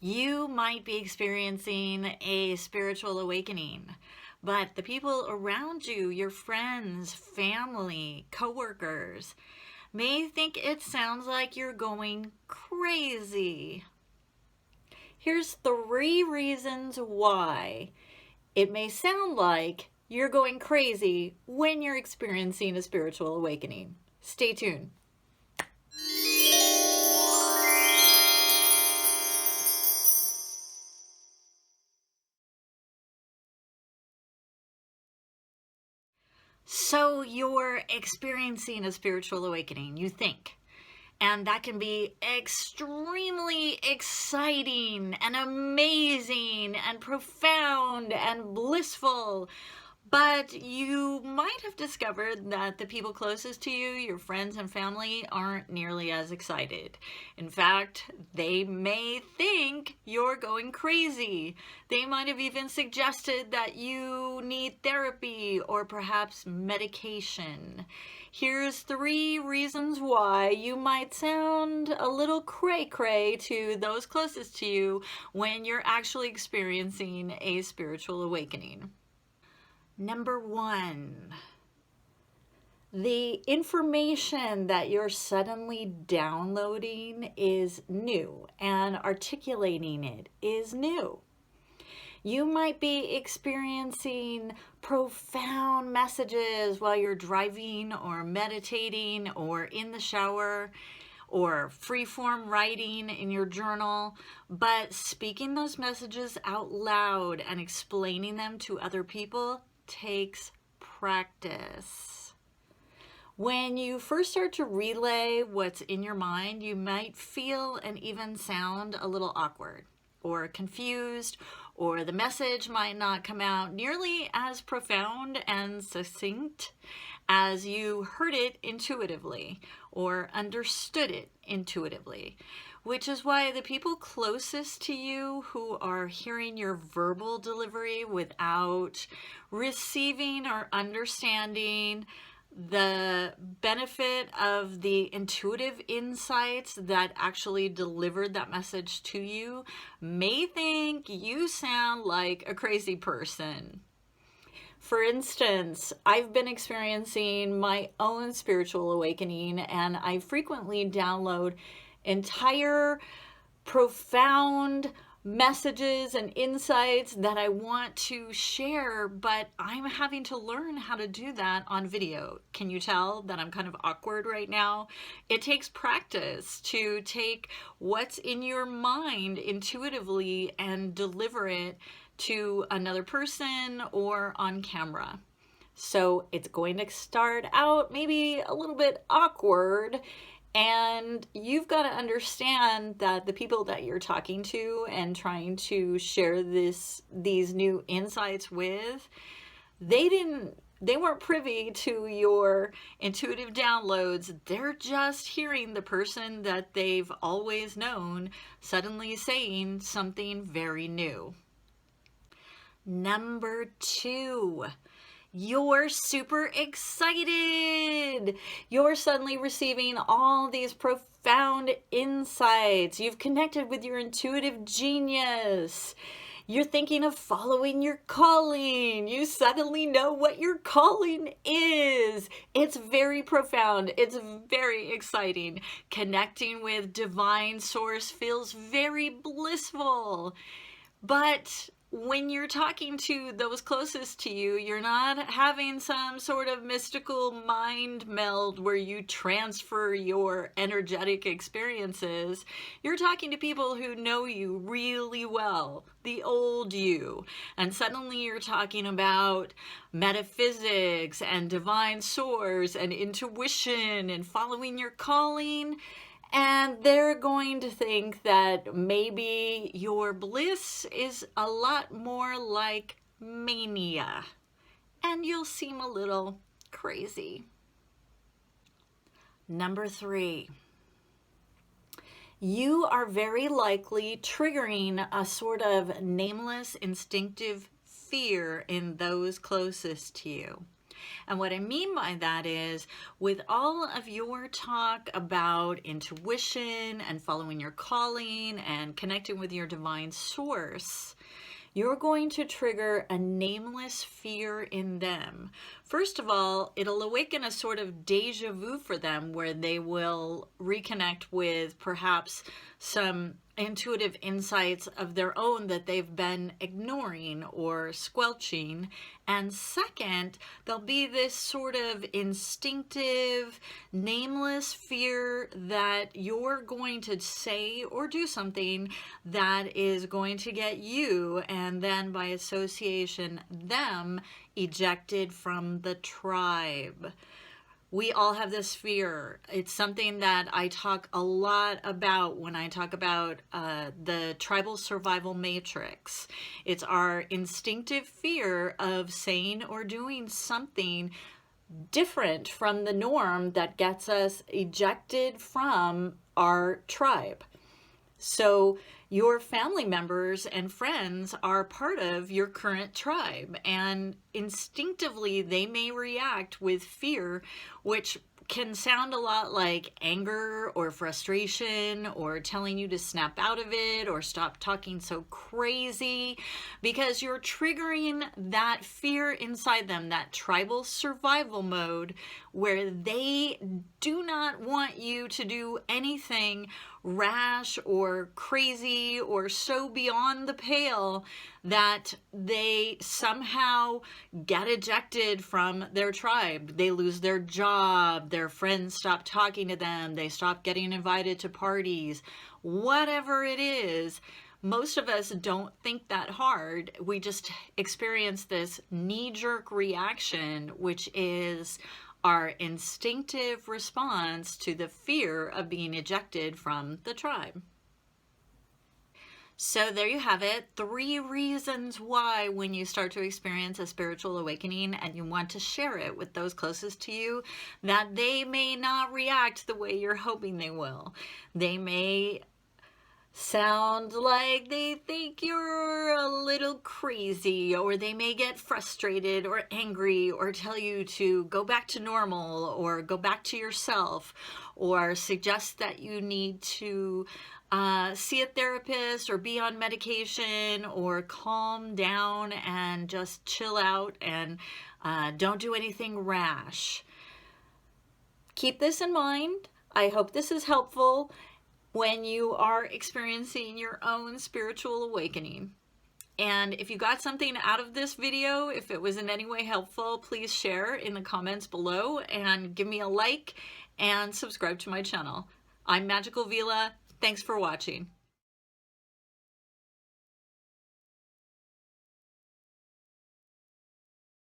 You might be experiencing a spiritual awakening, but the people around you, your friends, family, coworkers, may think it sounds like you're going crazy. Here's 3 reasons why it may sound like you're going crazy when you're experiencing a spiritual awakening. Stay tuned. So you're experiencing a spiritual awakening, you think. And that can be extremely exciting and amazing and profound and blissful. But you might have discovered that the people closest to you, your friends and family, aren't nearly as excited. In fact, they may think you're going crazy. They might have even suggested that you need therapy or perhaps medication. Here's 3 reasons why you might sound a little cray-cray to those closest to you when you're actually experiencing a spiritual awakening. Number 1, the information that you're suddenly downloading is new and articulating it is new. You might be experiencing profound messages while you're driving or meditating or in the shower or free-form writing in your journal, but speaking those messages out loud and explaining them to other people takes practice. When you first start to relay what's in your mind, you might feel and even sound a little awkward or confused, or the message might not come out nearly as profound and succinct as you heard it intuitively or understood it intuitively, which is why the people closest to you who are hearing your verbal delivery without receiving or understanding the benefit of the intuitive insights that actually delivered that message to you may think you sound like a crazy person. For instance, I've been experiencing my own spiritual awakening, and I frequently download entire profound messages and insights that I want to share, but I'm having to learn how to do that on video. Can you tell that I'm kind of awkward right now? It takes practice to take what's in your mind intuitively and deliver it to another person or on camera. So it's going to start out maybe a little bit awkward, and you've got to understand that the people that you're talking to and trying to share these new insights with, they weren't privy to your intuitive downloads. They're just hearing the person that they've always known suddenly saying something very new. Number 2, you're super excited. You're suddenly receiving all these profound insights. You've connected with your intuitive genius. You're thinking of following your calling. You suddenly know what your calling is. It's very profound. It's very exciting. Connecting with divine source feels very blissful. But when you're talking to those closest to you, you're not having some sort of mystical mind meld where you transfer your energetic experiences. You're talking to people who know you really well, the old you. And suddenly you're talking about metaphysics and divine source and intuition and following your calling. And they're going to think that maybe your bliss is a lot more like mania, and you'll seem a little crazy. Number 3, you are very likely triggering a sort of nameless instinctive fear in those closest to you. And what I mean by that is, with all of your talk about intuition and following your calling and connecting with your divine source, you're going to trigger a nameless fear in them. First of all, it'll awaken a sort of deja vu for them where they will reconnect with perhaps some intuitive insights of their own that they've been ignoring or squelching. And second, there'll be this sort of instinctive, nameless fear that you're going to say or do something that is going to get you, and then by association, them, ejected from the tribe. We all have this fear. It's something that I talk a lot about when I talk about the tribal survival matrix. It's our instinctive fear of saying or doing something different from the norm that gets us ejected from our tribe. So your family members and friends are part of your current tribe, and instinctively they may react with fear, which can sound a lot like anger or frustration or telling you to snap out of it or stop talking so crazy, because you're triggering that fear inside them, that tribal survival mode where they do not want you to do anything rash or crazy or so beyond the pale that they somehow get ejected from their tribe. They lose their job, their friends stop talking to them, they stop getting invited to parties, whatever it is. Most of us don't think that hard. We just experience this knee-jerk reaction, which is our instinctive response to the fear of being ejected from the tribe. So there you have it, 3 reasons why when you start to experience a spiritual awakening and you want to share it with those closest to you, that they may not react the way you're hoping they will. They may sound like they think you're a little crazy, or they may get frustrated or angry or tell you to go back to normal or go back to yourself, or suggest that you need to see a therapist or be on medication or calm down and just chill out and don't do anything rash. Keep this in mind. I hope this is helpful when you are experiencing your own spiritual awakening. And if you got something out of this video, if it was in any way helpful, please share in the comments below and give me a like and subscribe to my channel. I'm Magical Veela. Thanks for watching.